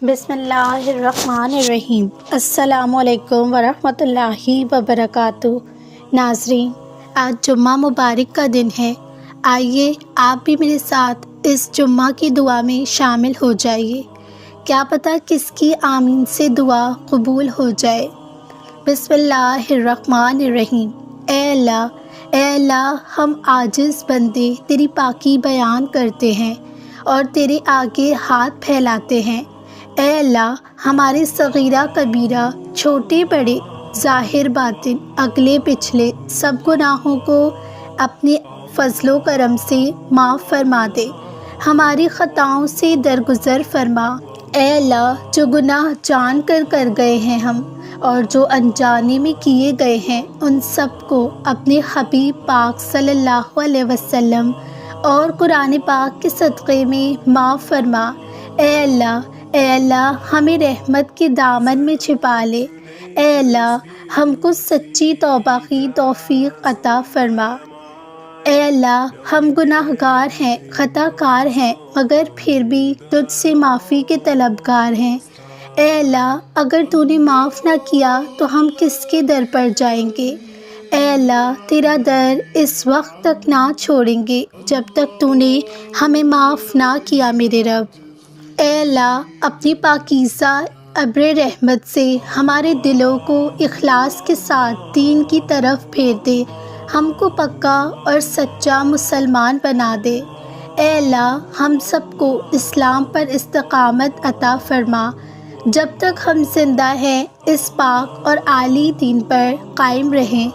بسم اللہ الرحمن الرحیم۔ السلام علیکم ورحمۃ اللہ وبرکاتہ۔ ناظرین، آج جمعہ مبارک کا دن ہے۔ آئیے آپ بھی میرے ساتھ اس جمعہ کی دعا میں شامل ہو جائیے۔ کیا پتہ کس کی آمین سے دعا قبول ہو جائے۔ بسم اللہ الرحمن الرحیم۔ اے اللہ، ہم عاجز بندے تیری پاکی بیان کرتے ہیں اور تیرے آگے ہاتھ پھیلاتے ہیں۔ اے اللہ، ہمارے صغیرہ کبیرہ، چھوٹے بڑے، ظاہر باطن، اگلے پچھلے سب گناہوں کو اپنے فضل و کرم سے معاف فرما دے۔ ہماری خطاؤں سے درگزر فرما۔ اے اللہ، جو گناہ جان کر گئے ہیں ہم اور جو انجانے میں کیے گئے ہیں، ان سب کو اپنے حبیب پاک صلی اللہ علیہ وسلم اور قرآن پاک کے صدقے میں معاف فرما۔ اے اللہ، ہمیں رحمت کے دامن میں چھپا لے۔ اے اللہ، ہم کو سچی توبہ کی توفیق عطا فرما۔ اے اللہ، ہم گناہ گار ہیں، خطا کار ہیں، مگر پھر بھی تجھ سے معافی کے طلبگار ہیں۔ اے اللہ، اگر تو نے معاف نہ کیا تو ہم کس کے در پر جائیں گے۔ اے اللہ، تیرا در اس وقت تک نہ چھوڑیں گے جب تک تو نے ہمیں معاف نہ کیا میرے رب۔ اے اللہ، اپنی پاکیزہ ابر رحمت سے ہمارے دلوں کو اخلاص کے ساتھ دین کی طرف پھیر دے، ہم کو پکا اور سچا مسلمان بنا دے۔ اے اللہ، ہم سب کو اسلام پر استقامت عطا فرما۔ جب تک ہم زندہ ہیں اس پاک اور عالی دین پر قائم رہیں۔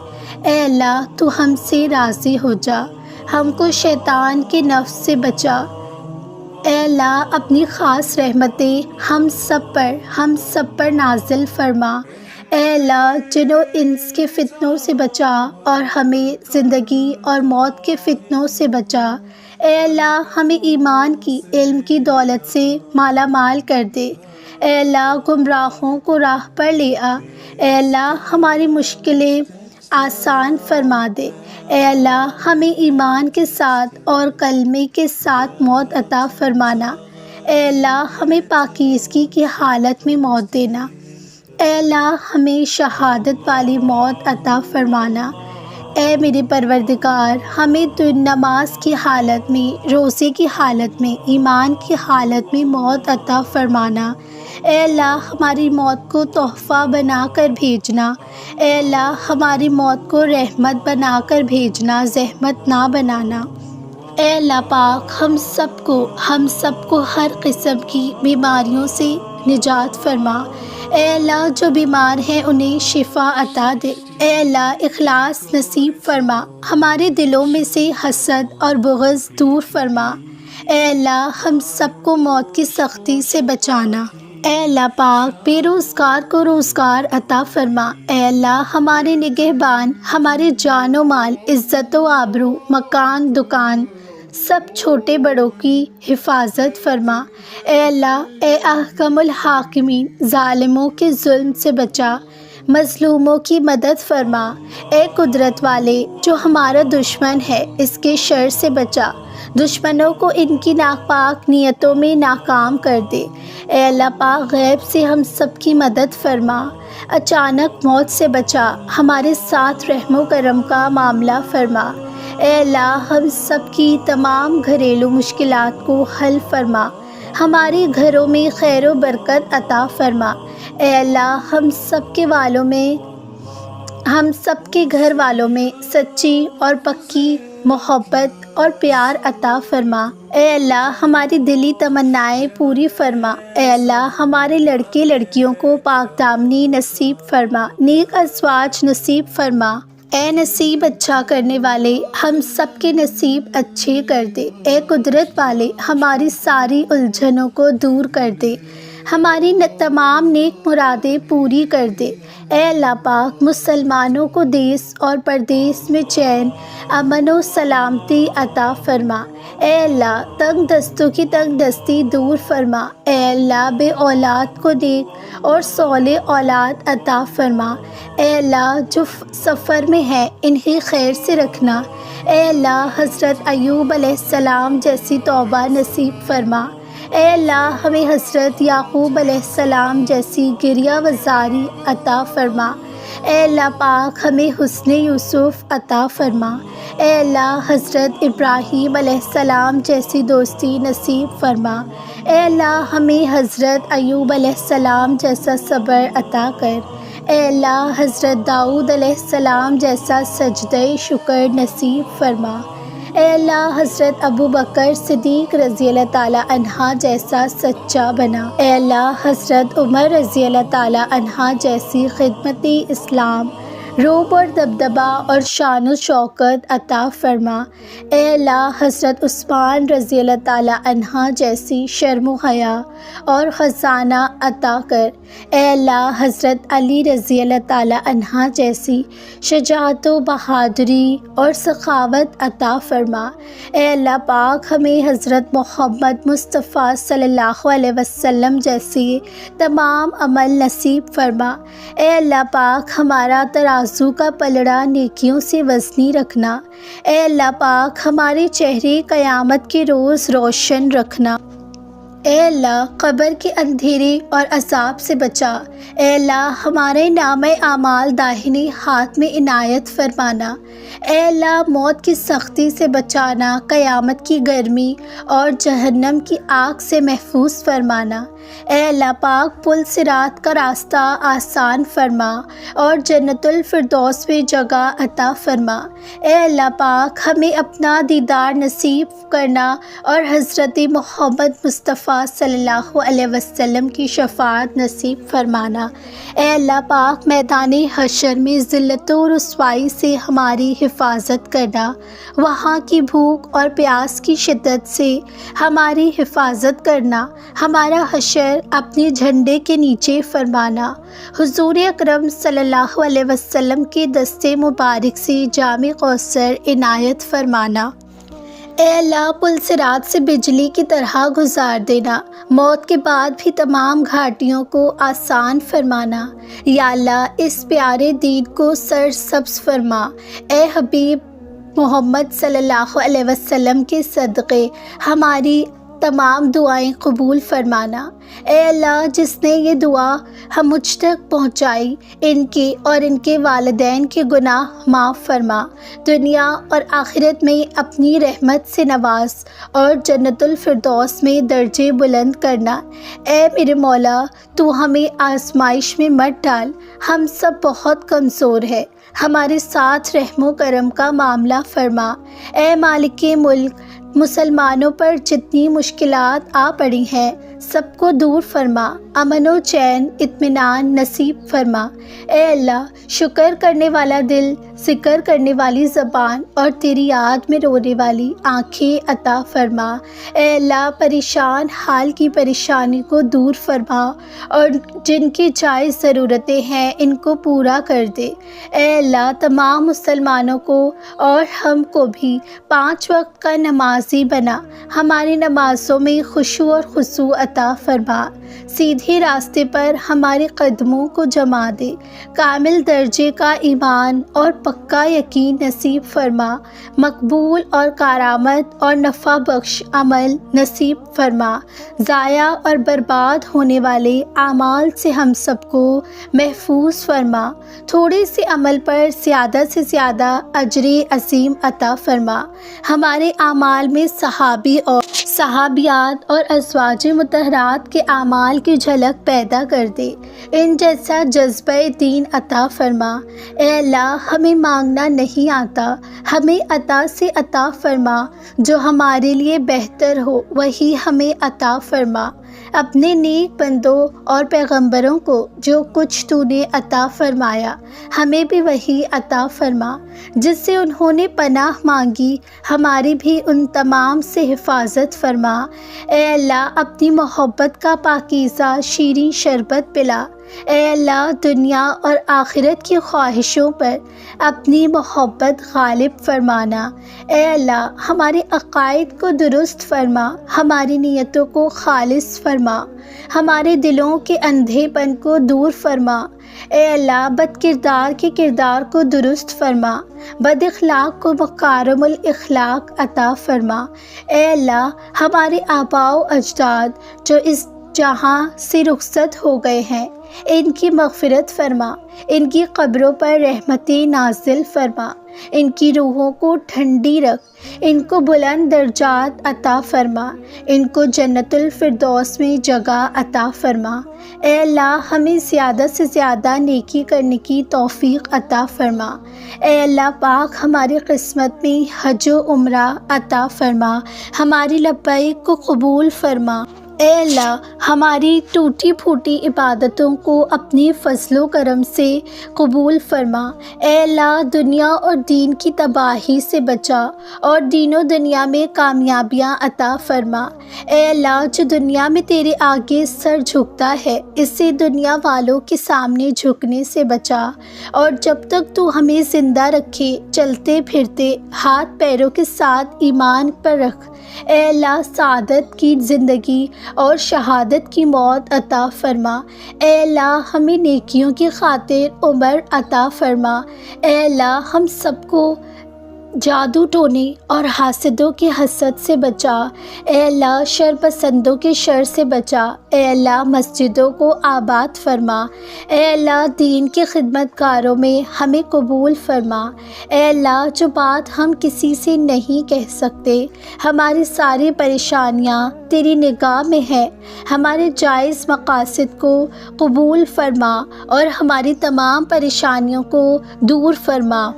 اے اللہ، تو ہم سے راضی ہو جا، ہم کو شیطان کے نفس سے بچا۔ اے اللہ، اپنی خاص رحمتیں ہم سب پر نازل فرما۔ اے اللہ، جن و انس کے فتنوں سے بچا اور ہمیں زندگی اور موت کے فتنوں سے بچا۔ اے اللہ، ہمیں ایمان کی، علم کی دولت سے مالا مال کر دے۔ اے اللہ، گمراہوں کو راہ پر لے آ۔ اے اللہ، ہماری مشکلیں آسان فرما دے۔ اے اللہ، ہمیں ایمان کے ساتھ اور کلمے کے ساتھ موت عطا فرمانا۔ اے اللہ، ہمیں پاکیزگی کی حالت میں موت دینا۔ اے اللہ، ہمیں شہادت والی موت عطا فرمانا۔ اے میرے پروردگار، ہمیں تو نماز کی حالت میں، روزے کی حالت میں، ایمان کی حالت میں موت عطا فرمانا۔ اے اللہ، ہماری موت کو تحفہ بنا کر بھیجنا۔ اے اللہ، ہماری موت کو رحمت بنا کر بھیجنا، زحمت نہ بنانا۔ اے اللہ پاک، ہم سب کو ہر قسم کی بیماریوں سے نجات فرما۔ اے اللہ، جو بیمار ہیں انہیں شفا عطا دے۔ اے اللہ، اخلاص نصیب فرما۔ ہمارے دلوں میں سے حسد اور بغض دور فرما۔ اے اللہ، ہم سب کو موت کی سختی سے بچانا۔ اے اللہ پاک، بے روزگار کو روزگار عطا فرما۔ اے اللہ، ہمارے نگہبان، ہمارے جان و مال، عزت و آبرو، مکان، دکان، سب چھوٹے بڑوں کی حفاظت فرما۔ اے اللہ، اے احکم الحاکمین، ظالموں کے ظلم سے بچا، مظلوموں کی مدد فرما۔ اے قدرت والے، جو ہمارا دشمن ہے اس کے شر سے بچا، دشمنوں کو ان کی ناپاک نیتوں میں ناکام کر دے۔ اے اللہ پاک، غیب سے ہم سب کی مدد فرما، اچانک موت سے بچا، ہمارے ساتھ رحم و کرم کا معاملہ فرما۔ اے اللہ، ہم سب کی تمام گھریلو مشکلات کو حل فرما، ہمارے گھروں میں خیر و برکت عطا فرما۔ اے اللہ، ہم سب کے گھر والوں میں سچی اور پکی محبت اور پیار عطا فرما۔ اے اللہ، ہماری دلی تمنائیں پوری فرما۔ اے اللہ، ہمارے لڑکے لڑکیوں کو پاک دامنی نصیب فرما، نیک ازواج نصیب فرما۔ اے نصیب اچھا کرنے والے، ہم سب کے نصیب اچھے کر دے۔ اے قدرت والے، ہماری ساری الجھنوں کو دور کر دے، ہماری تمام نیک مرادیں پوری کر دے۔ اے اللہ پاک، مسلمانوں کو دیس اور پردیس میں چین، امن و سلامتی عطا فرما۔ اے اللہ، تنگ دستوں کی تنگ دستی دور فرما۔ اے اللہ، بے اولاد کو نیک اور صالح اولاد عطا فرما۔ اے اللہ، جو سفر میں ہیں انہیں خیر سے رکھنا۔ اے اللہ، حضرت ایوب علیہ السلام جیسی توبہ نصیب فرما۔ اے اللہ ہمیں حضرت یعقوب علیہ السلام جیسی گریہ وزاری عطا فرما۔ اے اللہ پاک ہمیں حسن یوسف عطا فرما۔ اے اللہ حضرت ابراہیم علیہ السلام جیسی دوستی نصیب فرما۔ اے اللہ ہمیں حضرت ایوب علیہ السلام جیسا صبر عطا کر۔ اے اللہ حضرت داؤد علیہ السلام جیسا سجدہ شکر نصیب فرما۔ اے اللہ حضرت ابو بکر صدیق رضی اللہ تعالیٰ عنہ جیسا سچا بنا۔ اے اللہ حضرت عمر رضی اللہ تعالیٰ عنہ جیسی خدمت اسلام، روب اور دبدبہ اور شان و شوکت عطا فرما۔ اے اللہ حضرت عثمان رضی اللہ تعالیٰ عنہ جیسی شرم و حیا اور خزانہ عطا کر۔ اے اللہ حضرت علی رضی اللہ تعالیٰ عنہ جیسی شجاعت و بہادری اور سخاوت عطا فرما۔ اے اللہ پاک ہمیں حضرت محمد مصطفیٰ صلی اللہ علیہ وسلم جیسی تمام عمل نصیب فرما۔ اے اللہ پاک ہمارا ترازو کا پلڑا نیکیوں سے وزنی رکھنا۔ اے اللہ پاک ہمارے چہرے قیامت کے روز روشن رکھنا۔ اے اللہ قبر کے اندھیرے اور عذاب سے بچا۔ اے اللہ ہمارے نامہ اعمال داہنے ہاتھ میں عنایت فرمانا۔ اے اللہ موت کی سختی سے بچانا، قیامت کی گرمی اور جہنم کی آگ سے محفوظ فرمانا۔ اے اللہ پاک پل صراط کا راستہ آسان فرما اور جنت الفردوس میں جگہ عطا فرما۔ اے اللہ پاک ہمیں اپنا دیدار نصیب کرنا اور حضرت محمد مصطفیٰ صلی اللہ علیہ وسلم کی شفاعت نصیب فرمانا۔ اے اللہ پاک میدان حشر میں ذلت و رسوائی سے ہماری حفاظت کرنا، وہاں کی بھوک اور پیاس کی شدت سے ہماری حفاظت کرنا، ہمارا حشر اپنے جھنڈے کے نیچے فرمانا، حضور اکرم صلی اللہ علیہ وسلم کے دستے مبارک سے جام کوثر عنایت فرمانا۔ اے اللہ پل صراط سے بجلی کی طرح گزار دینا، موت کے بعد بھی تمام گھاٹیوں کو آسان فرمانا۔ یا اللہ اس پیارے دین کو سرسبز فرما۔ اے حبیب محمد صلی اللہ علیہ وسلم کے صدقے ہماری تمام دعائیں قبول فرمانا۔ اے اللہ جس نے یہ دعا ہم مجھ تک پہنچائی، ان کے اور ان کے والدین کے گناہ معاف فرما، دنیا اور آخرت میں اپنی رحمت سے نواز اور جنت الفردوس میں درجے بلند کرنا۔ اے میرے مولا تو ہمیں آزمائش میں مت ڈال، ہم سب بہت کمزور ہیں، ہمارے ساتھ رحم و کرم کا معاملہ فرما۔ اے مالک ملک مسلمانوں پر جتنی مشکلات آ پڑی ہیں سب کو دور فرما، امن و چین اطمینان نصیب فرما۔ اے اللہ شکر کرنے والا دل، ذکر کرنے والی زبان اور تیری یاد میں رونے والی آنکھیں عطا فرما۔ اے اللہ پریشان حال کی پریشانی کو دور فرما اور جن کی جائز ضرورتیں ہیں ان کو پورا کر دے۔ اے اللہ تمام مسلمانوں کو اور ہم کو بھی 5 وقت کا نمازی بنا، ہماری نمازوں میں خشوع اور خضوع عطا فرما، سیدھے راستے پر ہمارے قدموں کو جما دے، کامل درجے کا ایمان اور پکا یقین نصیب فرما، مقبول اور کارآمد اور نفع بخش عمل نصیب فرما، ضائع اور برباد ہونے والے اعمال سے ہم سب کو محفوظ فرما، تھوڑے سے عمل پر زیادہ سے زیادہ اجر عظیم عطا فرما، ہمارے اعمال میں صحابی اور صحابیات اور ازواج مطہرات کے اعمال کی جھلک پیدا کر دے، ان جیسا جذبہ دین عطا فرما۔ اے اللہ ہمیں مانگنا نہیں آتا، ہمیں عطا سے عطا فرما، جو ہمارے لیے بہتر ہو وہی ہمیں عطا فرما۔ اپنے نیک بندوں اور پیغمبروں کو جو کچھ تو نے عطا فرمایا ہمیں بھی وہی عطا فرما، جس سے انہوں نے پناہ مانگی ہماری بھی ان تمام سے حفاظت فرما۔ اے اللہ اپنی محبت کا پاکیزہ شیریں شربت پلا، اے اللہ دنیا اور آخرت کی خواہشوں پر اپنی محبت غالب فرمانا۔ اے اللہ ہمارے عقائد کو درست فرما، ہماری نیتوں کو خالص فرما، ہمارے دلوں کے اندھے پن کو دور فرما۔ اے اللہ بد کردار کے کردار کو درست فرما، بد اخلاق کو مکارم الاخلاق عطا فرما۔ اے اللہ ہمارے آباء و اجداد جو اس جہاں سے رخصت ہو گئے ہیں، ان کی مغفرت فرما، ان کی قبروں پر رحمتیں نازل فرما، ان کی روحوں کو ٹھنڈی رکھ، ان کو بلند درجات عطا فرما، ان کو جنت الفردوس میں جگہ عطا فرما۔ اے اللہ ہمیں زیادہ سے زیادہ نیکی کرنے کی توفیق عطا فرما۔ اے اللہ پاک ہماری قسمت میں حج و عمرہ عطا فرما، ہماری لبیک کو قبول فرما۔ اے اللہ ہماری ٹوٹی پھوٹی عبادتوں کو اپنی فضل و کرم سے قبول فرما۔ اے اللہ دنیا اور دین کی تباہی سے بچا اور دین و دنیا میں کامیابیاں عطا فرما۔ اے اللہ جو دنیا میں تیرے آگے سر جھکتا ہے، اسے دنیا والوں کے سامنے جھکنے سے بچا، اور جب تک تو ہمیں زندہ رکھے چلتے پھرتے ہاتھ پیروں کے ساتھ ایمان پر رکھ۔ اے اللہ سعادت کی زندگی اور شہادت کی موت عطا فرما۔ اے اللہ ہمیں نیکیوں کی خاطر عمر عطا فرما۔ اے اللہ ہم سب کو جادو ٹونے اور حاسدوں کے حسد سے بچا۔ اے اللہ شر پسندوں کے شر سے بچا۔ اے اللہ مسجدوں کو آباد فرما۔ اے اللہ دین کے خدمت گاروں میں ہمیں قبول فرما۔ اے اللہ جو بات ہم کسی سے نہیں کہہ سکتے، ہماری ساری پریشانیاں تیری نگاہ میں ہیں، ہمارے جائز مقاصد کو قبول فرما اور ہماری تمام پریشانیوں کو دور فرما۔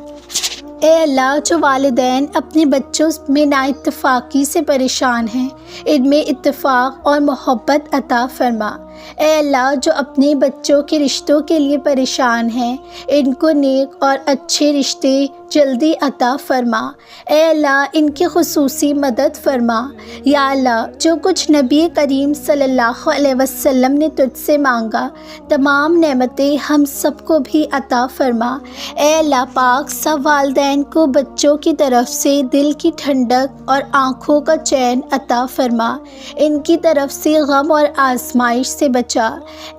اے اللہ جو والدین اپنے بچوں میں نا اتفاقی سے پریشان ہیں، ان میں اتفاق اور محبت عطا فرما۔ اے اللہ جو اپنے بچوں کے رشتوں کے لیے پریشان ہیں، ان کو نیک اور اچھے رشتے جلدی عطا فرما۔ اے اللہ ان کی خصوصی مدد فرما۔ یا اللہ جو کچھ نبی کریم صلی اللہ علیہ وسلم نے تجھ سے مانگا، تمام نعمتیں ہم سب کو بھی عطا فرما۔ اے اللہ پاک سب والدین کو بچوں کی طرف سے دل کی ٹھنڈک اور آنکھوں کا چین عطا فرما، ان کی طرف سے غم اور آزمائش سے بچا۔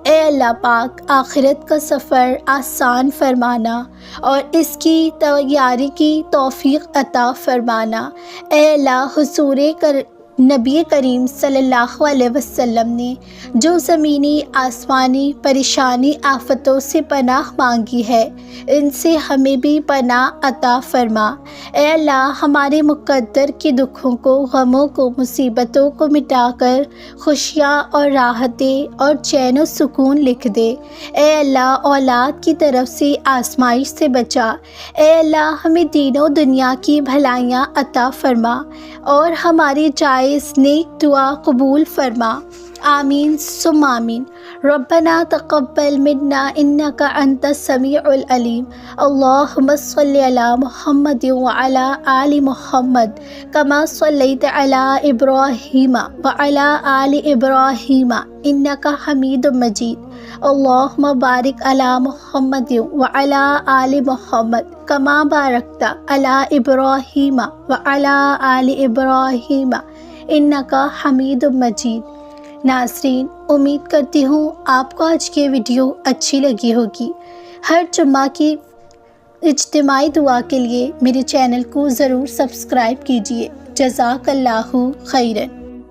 اے اللہ پاک آخرت کا سفر آسان فرمانا اور اس کی تیاری کی توفیق عطا فرمانا۔ اے اللہ حضور نبی کریم صلی اللہ علیہ وسلم نے جو زمینی آسمانی پریشانی آفتوں سے پناہ مانگی ہے، ان سے ہمیں بھی پناہ عطا فرما۔ اے اللہ ہمارے مقدر کے دکھوں کو، غموں کو، مصیبتوں کو مٹا کر خوشیاں اور راحتیں اور چین و سکون لکھ دے۔ اے اللہ اولاد کی طرف سے آزمائش سے بچا۔ اے اللہ ہمیں دین و دنیا کی بھلائیاں عطا فرما اور ہماری جائز نیک دعا قبول فرما۔ آمین ثم آمین۔ ربنا تقبل منا انک انت السمیع العلیم۔ اللہم صلی علی محمد وعلی آل محمد کما صلیت علی ابراہیم وعلی آل ابراہیم انک حمید مجید۔ اللہم بارک علی محمد وعلی آل محمد کما بارکت علی ابراہیم وعلی آل ابراہیم انک حمید مجید۔ ناظرین امید کرتی ہوں آپ کو آج کی ویڈیو اچھی لگی ہوگی۔ ہر جمعہ کی اجتماعی دعا کے لیے میرے چینل کو ضرور سبسکرائب کیجیے۔ جزاک اللہ خیرن۔